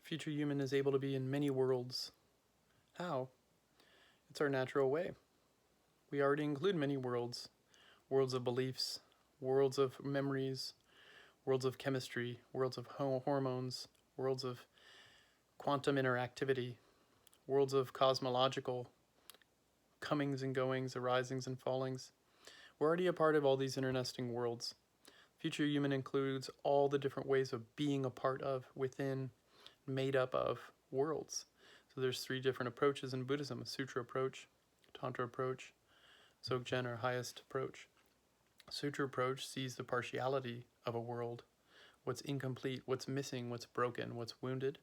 Future human is able to be in many worlds. How? It's our natural way. We already include many worlds. Worlds of beliefs, worlds of memories, worlds of chemistry, worlds of hormones, worlds of quantum interactivity, worlds of cosmological comings and goings, arisings and fallings. We're already a part of all these internesting worlds. Future human includes all the different ways of being a part of, within, made up of worlds. So there's 3 different approaches in Buddhism: a Sutra approach, Tantra approach, Dzogchen, or highest approach. Sutra approach sees the partiality of a world, what's incomplete, what's missing, what's broken, what's wounded,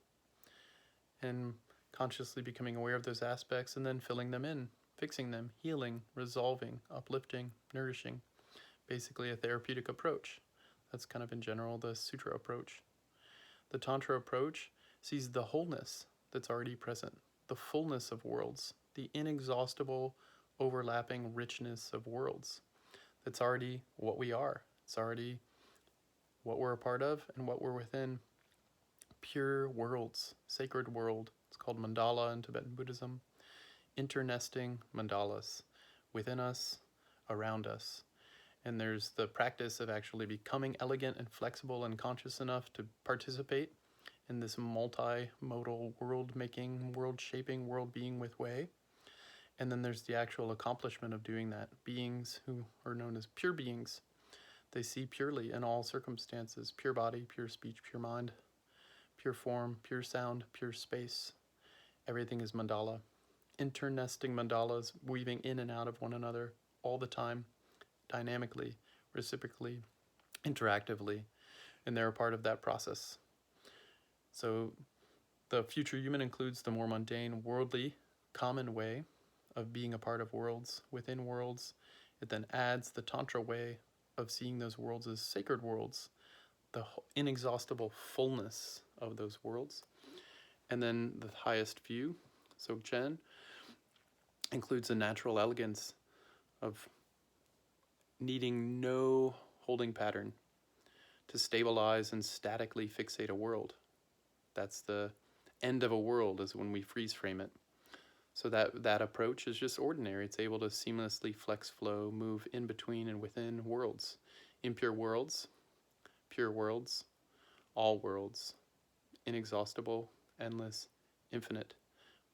and consciously becoming aware of those aspects and then filling them in, fixing them, healing, resolving, uplifting, nourishing. Basically a therapeutic approach. That's kind of in general the Sutra approach. The Tantra approach sees the wholeness that's already present, the fullness of worlds, the inexhaustible overlapping richness of worlds. That's already what we are. It's already what we're a part of and what we're within. Pure worlds, sacred world. It's called mandala in Tibetan Buddhism. Internesting mandalas within us, around us. And there's the practice of actually becoming elegant and flexible and conscious enough to participate in this multimodal world-making, world-shaping, world-being with way. And then there's the actual accomplishment of doing that. Beings who are known as pure beings, they see purely in all circumstances: pure body, pure speech, pure mind, pure form, pure sound, pure space. Everything is mandala. Internesting mandalas, weaving in and out of one another all the time, dynamically, reciprocally, interactively, and they're a part of that process. So the future human includes the more mundane, worldly, common way of being a part of worlds, within worlds. It then adds the Tantra way of seeing those worlds as sacred worlds, the inexhaustible fullness of those worlds. And then the highest view, Dzogchen, includes a natural elegance of needing no holding pattern to stabilize and statically fixate a world. That's the end of a world, is when we freeze frame it. So that approach is just ordinary. It's able to seamlessly flex flow, move in between and within worlds. Impure worlds, pure worlds, all worlds, inexhaustible, endless, infinite,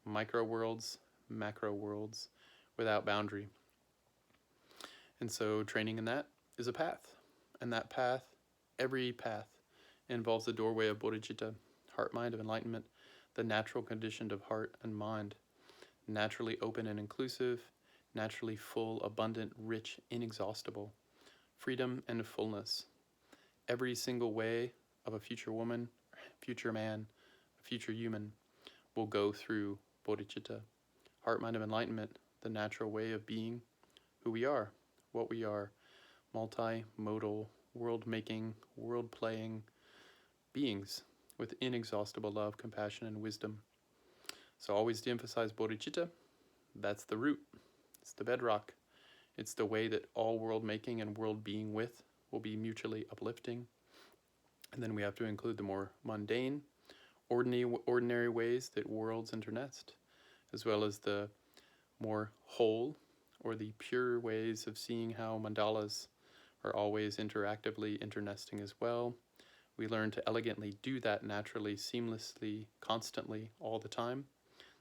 micro worlds, macro worlds, without boundary. And so training in that is a path. And that path, every path, involves the doorway of bodhicitta, heart mind of enlightenment, the natural condition of heart and mind, naturally open and inclusive, naturally full, abundant, rich, inexhaustible, freedom and fullness. Every single way of a future woman, future man, a future human will go through bodhicitta, heart mind of enlightenment, the natural way of being who we are, what we are, multimodal, world-making, world-playing beings with inexhaustible love, compassion, and wisdom. So always de-emphasize bodhicitta. That's the root. It's the bedrock. It's the way that all world-making and world-being with will be mutually uplifting. And then we have to include the more mundane, ordinary ways that worlds internest, as well as the more whole, or the pure ways of seeing how mandalas are always interactively internesting as well. We learn to elegantly do that naturally, seamlessly, constantly, all the time.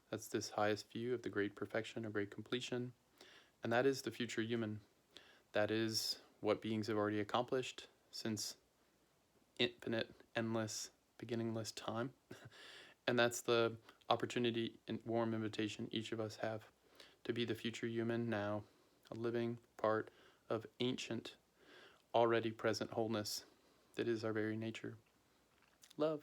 That's this highest view of the great perfection or great completion. And that is the future human. That is what beings have already accomplished since infinite, endless, beginningless time. And that's the opportunity and warm invitation each of us have to be the future human now, a living part of ancient, already present wholeness that is our very nature. Love.